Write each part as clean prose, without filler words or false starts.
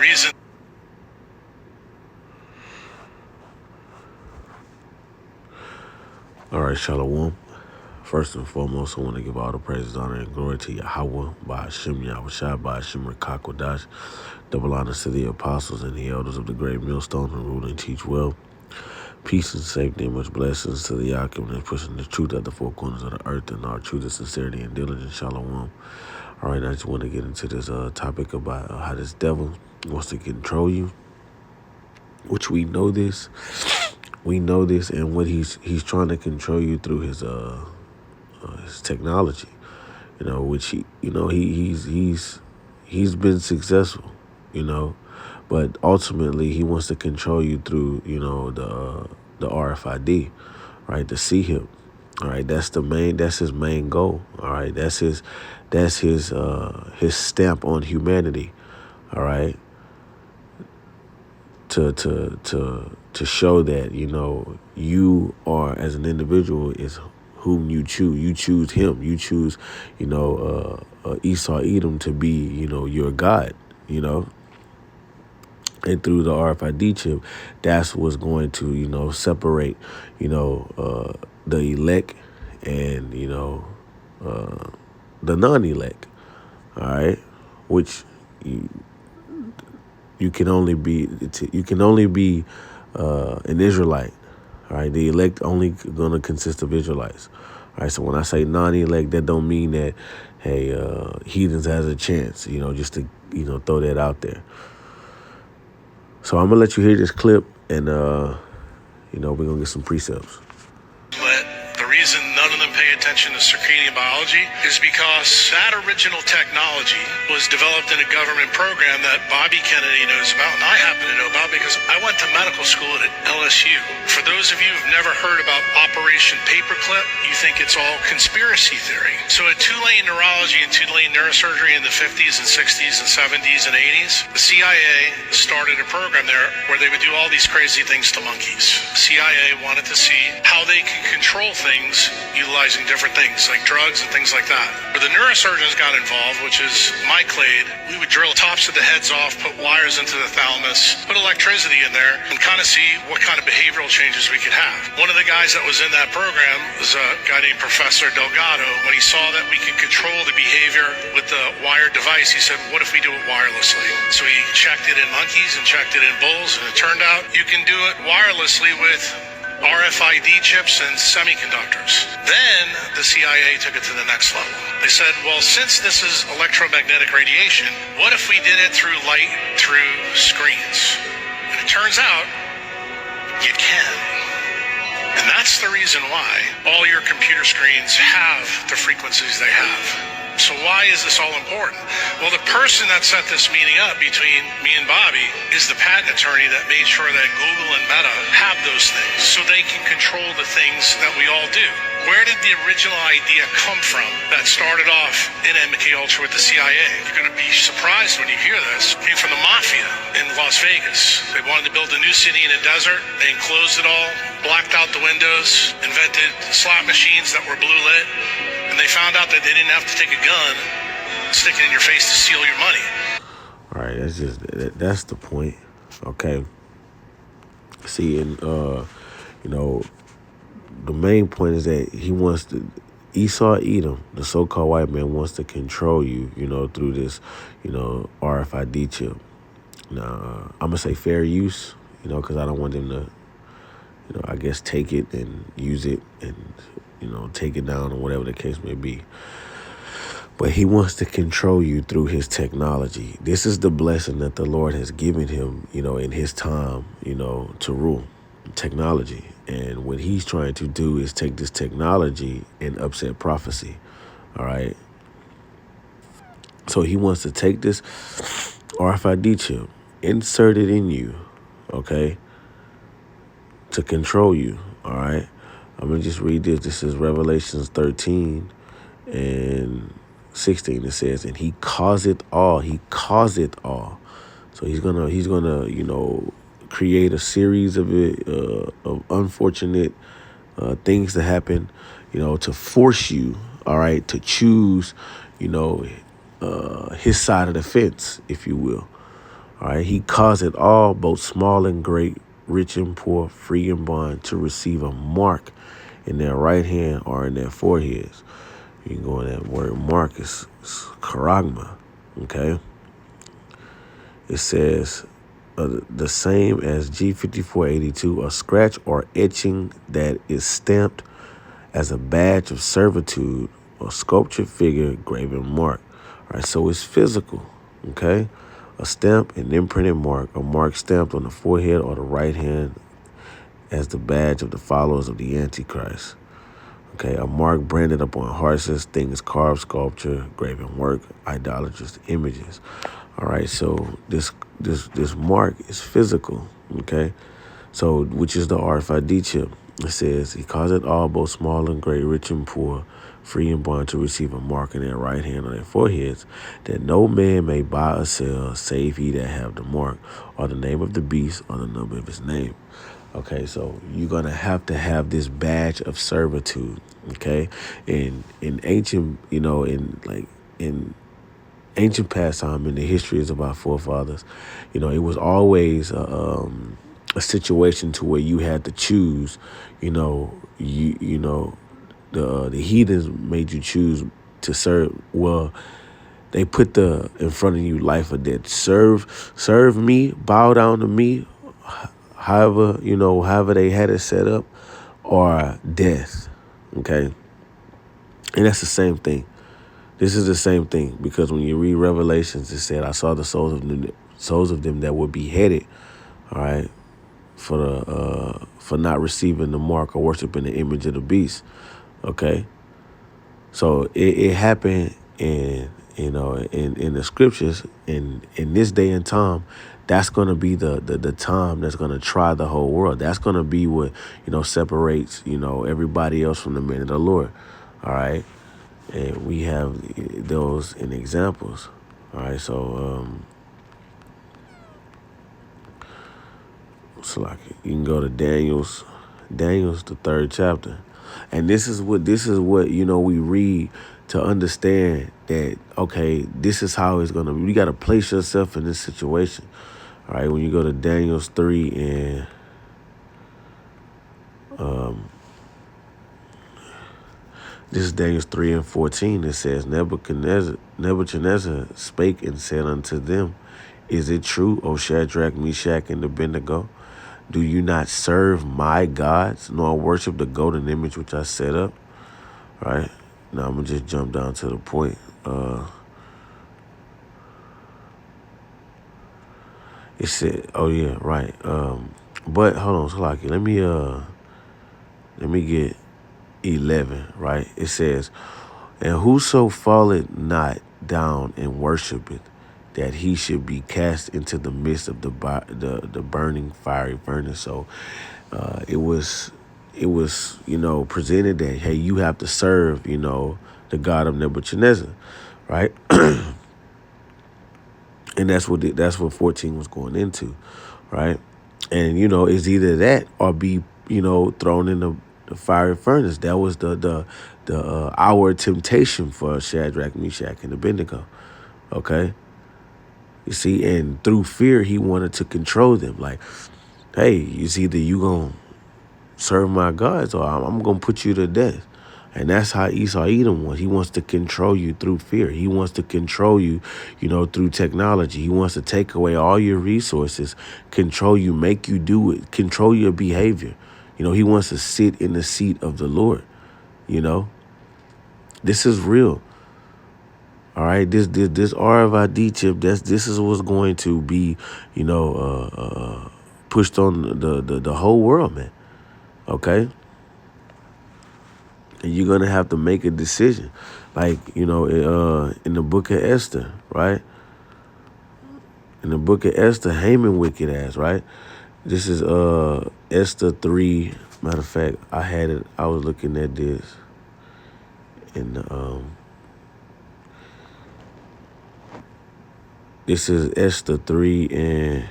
reason. All right, Shalom. First and foremost, I want to give all the praises, honor, and glory to Yahweh, by Hashem Yahushua, by Hashem Rekakwadash. Double honors to the apostles and the elders of the great millstone who rule and teach well. Peace and safety and much blessings to the Yakim that's pushing the truth at the four corners of the earth and our truth and sincerity and diligence. Shalom. All right, I just want to get into this topic about how this devil wants to control you, which we know this. We know this, and what he's trying to control you through his technology, which he's been successful, but ultimately he wants to control you through the RFID, right? The CHIP, all right. That's his main goal, all right. That's his stamp on humanity, all right. To show that you are, as an individual, is whom you choose. You choose him. You choose Esau Edom to be your God. And through the RFID chip, that's what's going to separate the elect and the non-elect. All right, which you can only be an Israelite. All right, the elect only going to consist of Israelites. All right, so when I say non-elect, that don't mean that heathens has a chance. Just to throw that out there. So I'm gonna let you hear this clip, and we're gonna get some precepts. But the reason none of them pay attention to circadian biology is because that original technology was developed in a government program that Bobby Kennedy knows about, and I happen to know about because I went to medical school at LSU. For those of you who've never heard about Operation Paperclip, you think it's all conspiracy theory. So at two-lane neurology and two-lane neurosurgery in the 50s and 60s and 70s and 80s, the CIA started a program there where they would do all these crazy things to monkeys. The CIA wanted to see how they could control things utilizing different things like drugs and things like that. Where the neurosurgeons got involved, which is my clade, we would drill tops of the heads off, put wires into the thalamus, put electricity in there, and kind of see what kind of behavioral changes we could have. One of the guys that was in that program was a guy named Professor Delgado. When he saw that we could control the behavior with the wired device, he said, what if we do it wirelessly? So he checked it in monkeys and checked it in bulls, and it turned out you can do it wirelessly with RFID chips and semiconductors. Then the CIA took it to the next level. They said, well, since this is electromagnetic radiation, what if we did it through light, through screens? And it turns out you can. And that's the reason why all your computer screens have the frequencies they have. So why is this all important? Well, the person that set this meeting up between me and Bobby is the patent attorney that made sure that Google and Meta have those things so they can control the things that we all do. Where did the original idea come from that started off in MK Ultra with the CIA? You're going to be surprised when you hear this. It came from the mafia in Las Vegas. They wanted to build a new city in a desert. They enclosed it all, blacked out the windows, invented slot machines that were blue lit. And they found out that they didn't have to take a gun, stick it in your face to steal your money. All right, that's the point. Okay. See, and the main point is that he wants to, Esau Edom, the so-called white man, wants to control you, through this, RFID chip. Now, I'm gonna say fair use, because I don't want them to, I guess take it and use it and take it down or whatever the case may be. But he wants to control you through his technology. This is the blessing that the Lord has given him, in his time, to rule technology. And what he's trying to do is take this technology and upset prophecy. All right. So he wants to take this RFID chip, insert it in you, okay, to control you. All right. I'm going to just read this. This is Revelations 13 and 16. It says, and he causeth all. He causeth all. So he's gonna, create a series of unfortunate things to happen, to force you, all right, to choose, his side of the fence, if you will. All right. He caused it all, both small and great, rich and poor, free and bond, to receive a mark in their right hand or in their foreheads. You can go in that word mark, it's charagma. Okay. It says the same as G5482, a scratch or etching that is stamped as a badge of servitude or sculptured figure, graven mark. All right, so it's physical. Okay. A stamp, an imprinted mark, a mark stamped on the forehead or the right hand as the badge of the followers of the Antichrist. Okay, a mark branded upon horses, things carved, sculpture, graven work, idolatrous images. All right, so this mark is physical. Okay, so which is the Rfid chip. It says he caused it all, both small and great, rich and poor, free and bond, to receive a mark in their right hand or their foreheads, that no man may buy or sell, save he that have the mark, or the name of the beast, or the number of his name. Okay, so you're gonna have to have this badge of servitude. Okay, in ancient, in ancient pastime, in the histories of our forefathers, it was always a situation to where you had to choose. The heathens made you choose to serve. Well, they put in front of you life or death. Serve me, bow down to me, however they had it set up, or death. Okay, and that's the same thing. This is the same thing, because when you read Revelations, it said, "I saw the souls of them that were beheaded." All right, for not receiving the mark or worshiping the image of the beast. Okay, so it happened in the scriptures. In this day and time, that's going to be the time that's going to try the whole world. That's going to be what separates everybody else from the men of the Lord. All right. And we have those in examples. All right, so like you can go to Daniel's the 3rd chapter, and this is what we read to understand that, okay, this is how it's gonna be. You got to place yourself in this situation. All right, when you go to Daniel's 3 and this is Daniel 3 and 14. It says, Nebuchadnezzar spake and said unto them, Is it true, O Shadrach, Meshach, and Abednego? Do you not serve my gods, nor worship the golden image which I set up? All right. Now I'm going to just jump down to the point. It said, oh yeah, right. But hold on, Salaki. Let me get 11, right? It says, and whoso falleth not down and worshipeth, that he should be cast into the midst of the burning fiery furnace. So it was presented that, hey, you have to serve the God of Nebuchadnezzar, right? And that's what 14 was going into, right? And it's either that or be thrown in the fiery furnace. That was the hour temptation for Shadrach, Meshach, and Abednego. Okay, you see, and through fear, he wanted to control them. Like, hey, it's either you gonna serve my gods or I'm gonna put you to death. And that's how Esau Edom was. He wants to control you through fear. He wants to control you, through technology. He wants to take away all your resources, control you, make you do it, control your behavior. He wants to sit in the seat of the Lord. This is real. All right, this RFID chip. This is what's going to be, pushed on the whole world, man. Okay. And you're going to have to make a decision. Like, in the book of Esther, right? In the book of Esther, Haman wicked ass, right? This is Esther 3. Matter of fact, I was looking at this in the, this is Esther 3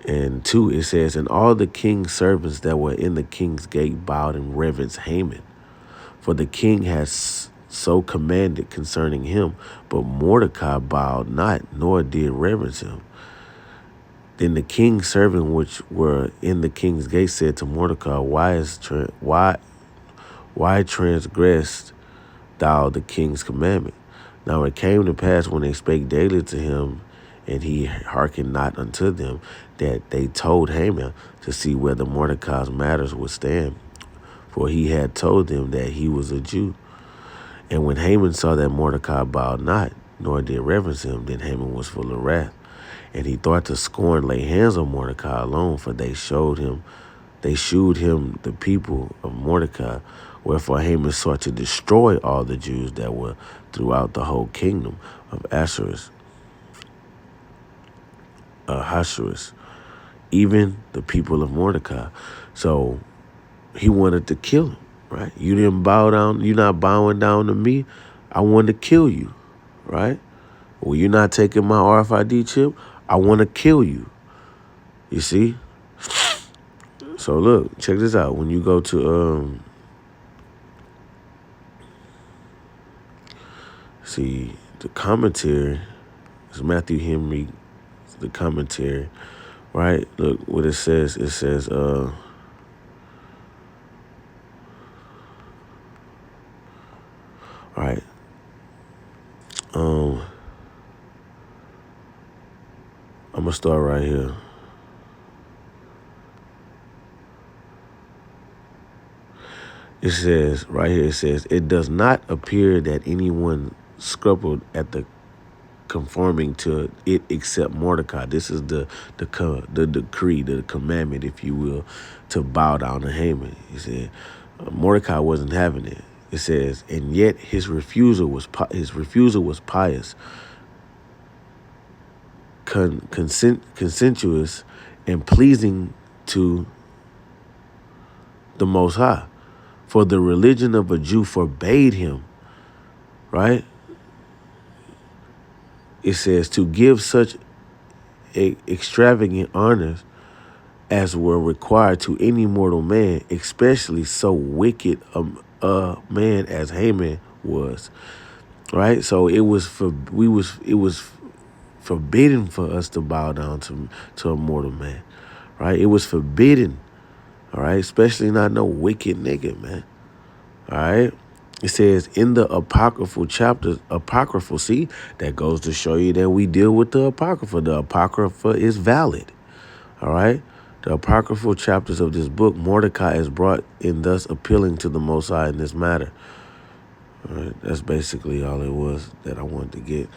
and 2. It says, and all the king's servants that were in the king's gate bowed in reverence Haman. For the king has so commanded concerning him, but Mordecai bowed not, nor did reverence him. Then the king's servant which were in the king's gate said to Mordecai, why transgressed thou the king's commandment? Now it came to pass when they spake daily to him, and he hearkened not unto them, that they told Haman to see whether Mordecai's matters would stand, for he had told them that he was a Jew. And when Haman saw that Mordecai bowed not, nor did reverence him, then Haman was full of wrath. And he thought to scorn lay hands on Mordecai alone, for they shewed him the people of Mordecai. Wherefore Haman sought to destroy all the Jews that were throughout the whole kingdom of Ahasuerus, even the people of Mordecai. So he wanted to kill him, right? You didn't bow down. You're not bowing down to me. I want to kill you, right? Well, you're not taking my RFID chip. I want to kill you. You see? So look, check this out. When you go to see the commentary, it's Matthew Henry, the commentary, right? Look what it says. It says, all right. I'm gonna start right here. It says right here. It says it does not appear that anyone scrupled at the conforming to it except Mordecai. This is the decree, the commandment, if you will, to bow down to Haman. He said Mordecai wasn't having it. It says, and yet his refusal was pious, consensuous, and pleasing to the Most High. For the religion of a Jew forbade him, right? It says to give such extravagant honors as were required to any mortal man, especially so wicked a man as Haman was, right? So it was forbidden for us to bow down to a mortal man, right? It was forbidden, all right? Especially not no wicked nigga, man, all right? It says in the apocryphal chapters, see, that goes to show you that we deal with the Apocrypha. The Apocrypha is valid, all right? The apocryphal chapters of this book, Mordecai is brought in, thus appealing to the Most High in this matter. All right, that's basically all it was that I wanted to get.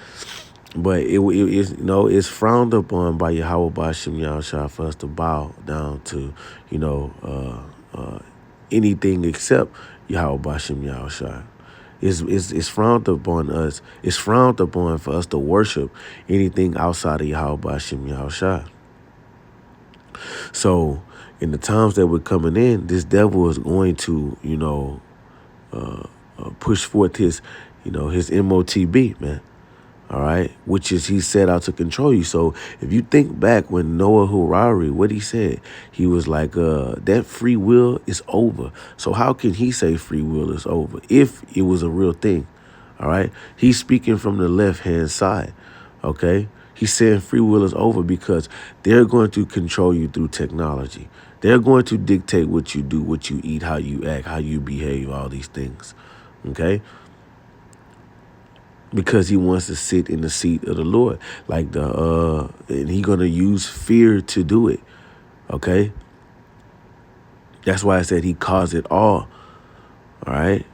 But it's frowned upon by Yahweh Ba'ashem Yahushua for us to bow down to, anything except Yahweh Ba'ashem Yahushua. It's frowned upon us. It's frowned upon for us to worship anything outside of Yahweh Ba'ashem Yahushua. So in the times that we're coming in, this devil is going to, push forth his Motb, man. All right, which is he set out to control you. So if you think back when Noah Harari, what he said, he was like, that free will is over. So how can he say free will is over if it was a real thing? All right, he's speaking from the left-hand side. Okay, he's saying free will is over because they're going to control you through technology. They're going to dictate what you do, what you eat, how you act, how you behave, all these things. Okay. Because he wants to sit in the seat of the Lord, and he's gonna use fear to do it. Okay, that's why I said he caused it all. All right,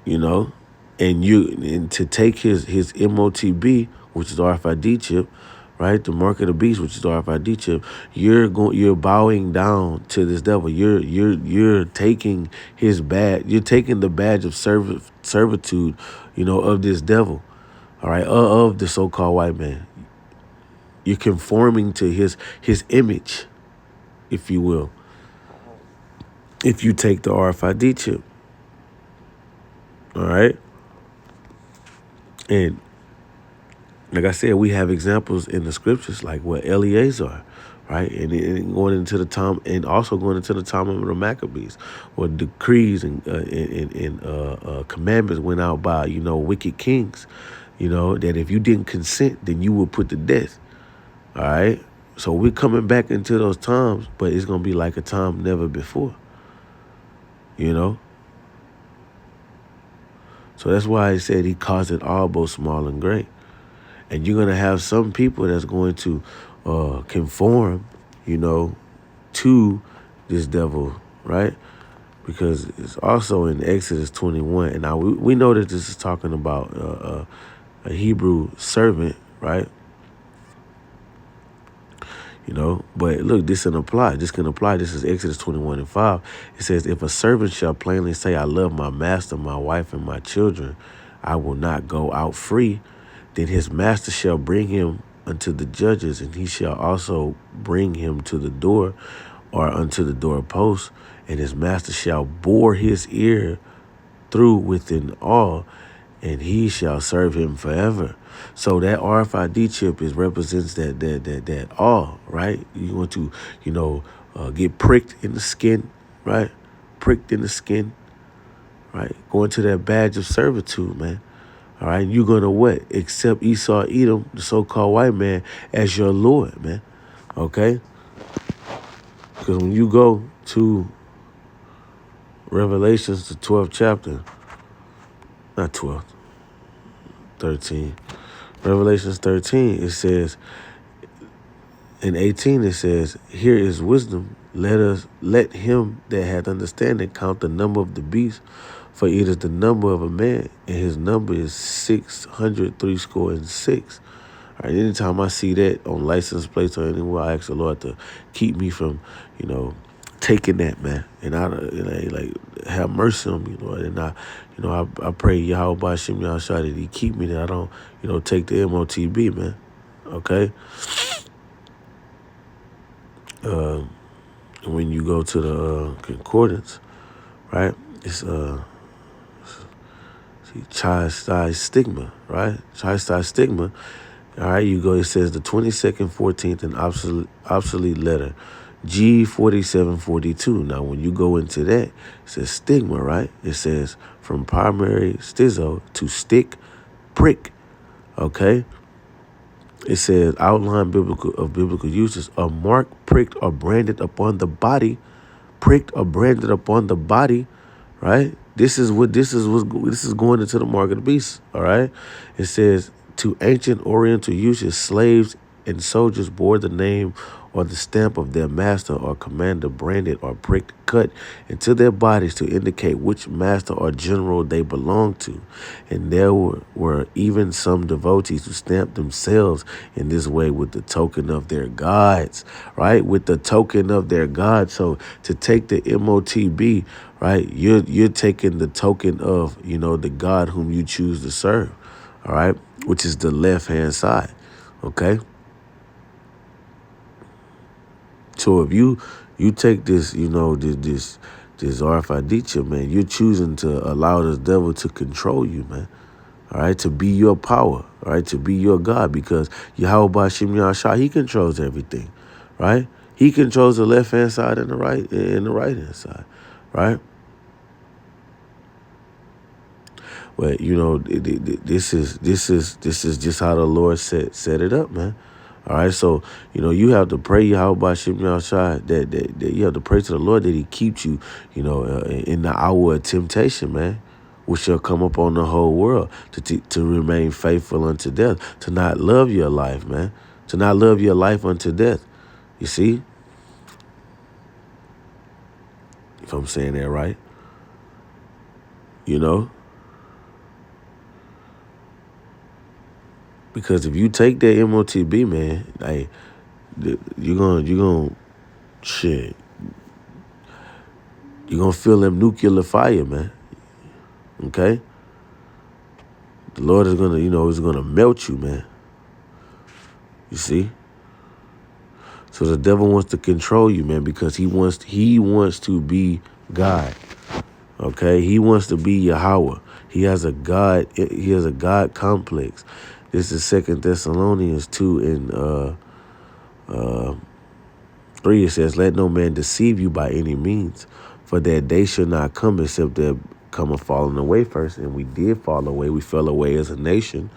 and to take his MOTB, which is the RFID chip, right? The mark of the beast, which is the RFID chip. You're bowing down to this devil. You're taking his badge. You're taking the badge of servitude, of this devil. All right, of the so-called white man. You're conforming to his image, if you will. If you take the RFID chip, all right, and like I said, we have examples in the scriptures like what Eleazar, right? And going into the time, and also going into the time of the Maccabees, where decrees and commandments went out by wicked kings, that if you didn't consent, then you were put to death. All right. So we're coming back into those times, but it's gonna be like a time never before. So that's why I said he caused it all, both small and great. And you're gonna have some people that's going to conform, to this devil, right? Because it's also in Exodus 21, and now we know that this is talking about a Hebrew servant, right? But look, this can apply. This can apply. This is Exodus 21:5. It says, if a servant shall plainly say, I love my master, my wife, and my children, I will not go out free, then his master shall bring him unto the judges, and he shall also bring him to the door or unto the doorpost, and his master shall bore his ear through within all, and he shall serve him forever. So that RFID chip represents that all, right? You want to, get pricked in the skin, right? Pricked in the skin, right? Going to that badge of servitude, man. All right, you're gonna what? Accept Esau, Edom, the so-called white man, as your Lord, man. Okay? Because when you go to Revelations, the 12th chapter, not 12th, 13. Revelations 13, it says, in 18 it says, here is wisdom. Let him that hath understanding count the number of the beast, for it is the number of a man, and his number is 636. All right, anytime I see that on license plates or anywhere, I ask the Lord to keep me from, taking that, man. And like have mercy on me, Lord. And I pray Yahweh Bashim Yahshua that he keep me, that I don't, take the Motb, man. Okay? When you go to the concordance, right? It's chastised stigma, right? Chastised stigma. All right, you go. It says the 22nd, 14th, and obsolete letter, G4742. Now, when you go into that, it says stigma, right? It says from primary stizo to stick, prick. Okay. It says outline biblical uses: a mark pricked or branded upon the body, pricked or branded upon the body, right? This is going into the mark of the beast. All right. It says to ancient Oriental uses, slaves and soldiers bore the name or the stamp of their master or commander, branded or pricked, cut into their bodies to indicate which master or general they belonged to. And there were even some devotees who stamped themselves in this way with the token of their gods, right? With the token of their gods. So to take the Motb, right, you're taking the token of, the God whom you choose to serve, all right, which is the left-hand side, okay? So if you take this, this RFID chip, man, you're choosing to allow this devil to control you, man. All right, to be your power, all right, to be your God, because Yahweh Bashim Yahshua, he controls everything, right? He controls the left hand side and the right hand side, right? But this is just how the Lord set it up, man. All right, so you have to pray Yahweh Bashim Yahshua, that you have to pray to the Lord that he keeps you, in the hour of temptation, man, which shall come upon the whole world, to remain faithful unto death, to not love your life, man, to not love your life unto death. You see, if I'm saying that right, because if you take that Motb, man, like you're gonna shit. You're gonna feel them nuclear fire, man. Okay? The Lord is gonna, is gonna melt you, man. You see? So the devil wants to control you, man, because he wants to be God. Okay? He wants to be Yahweh. He has a God complex. This is 2 Thessalonians 2 and 3, it says, let no man deceive you by any means, for that day shall not come except there come a falling away first. And we did fall away. We fell away as a nation.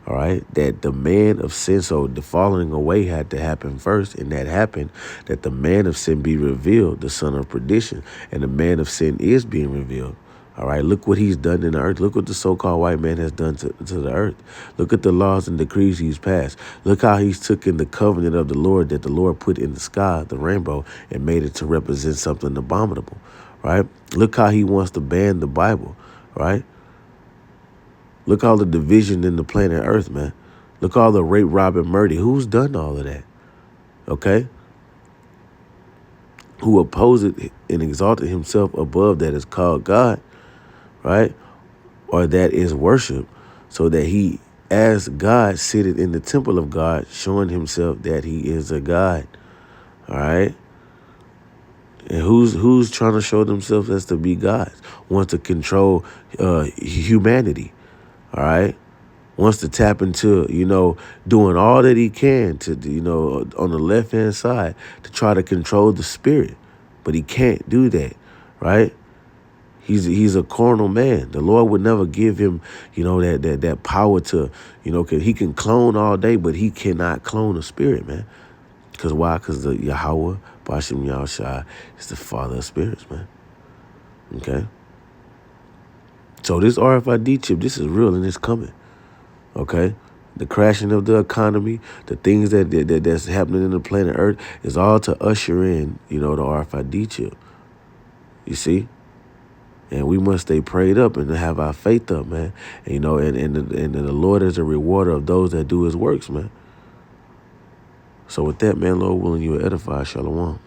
All right. That the man of sin, so the falling away had to happen first. And that happened that the man of sin be revealed, the son of perdition. And the man of sin is being revealed. All right, look what he's done in the earth. Look what the so-called white man has done to the earth. Look at the laws and decrees he's passed. Look how he's taken the covenant of the Lord that the Lord put in the sky, the rainbow, and made it to represent something abominable, right? Look how he wants to ban the Bible, right? Look all the division in the planet Earth, man. Look all the rape, rob, and murder. Who's done all of that, okay? Who opposed it and exalted himself above that is called God, right? Or that is worship, so that he, as God, sitteth in the temple of God, showing himself that he is a God. All right. And who's trying to show themselves as to be gods? Wants to control humanity. All right. Wants to tap into, doing all that he can to, on the left hand side to try to control the spirit. But he can't do that. Right. He's a carnal man. The Lord would never give him, that power to, he can clone all day, but he cannot clone a spirit, man. Because why? Because the Yahweh, Bashem Yahushua, is the father of spirits, man. Okay? So this RFID chip, this is real and it's coming. Okay? The crashing of the economy, the things that's happening in the planet Earth is all to usher in, the RFID chip. You see? And we must stay prayed up and have our faith up, man. And, the Lord is a rewarder of those that do his works, man. So with that, man, Lord willing, you will edify. Shalom.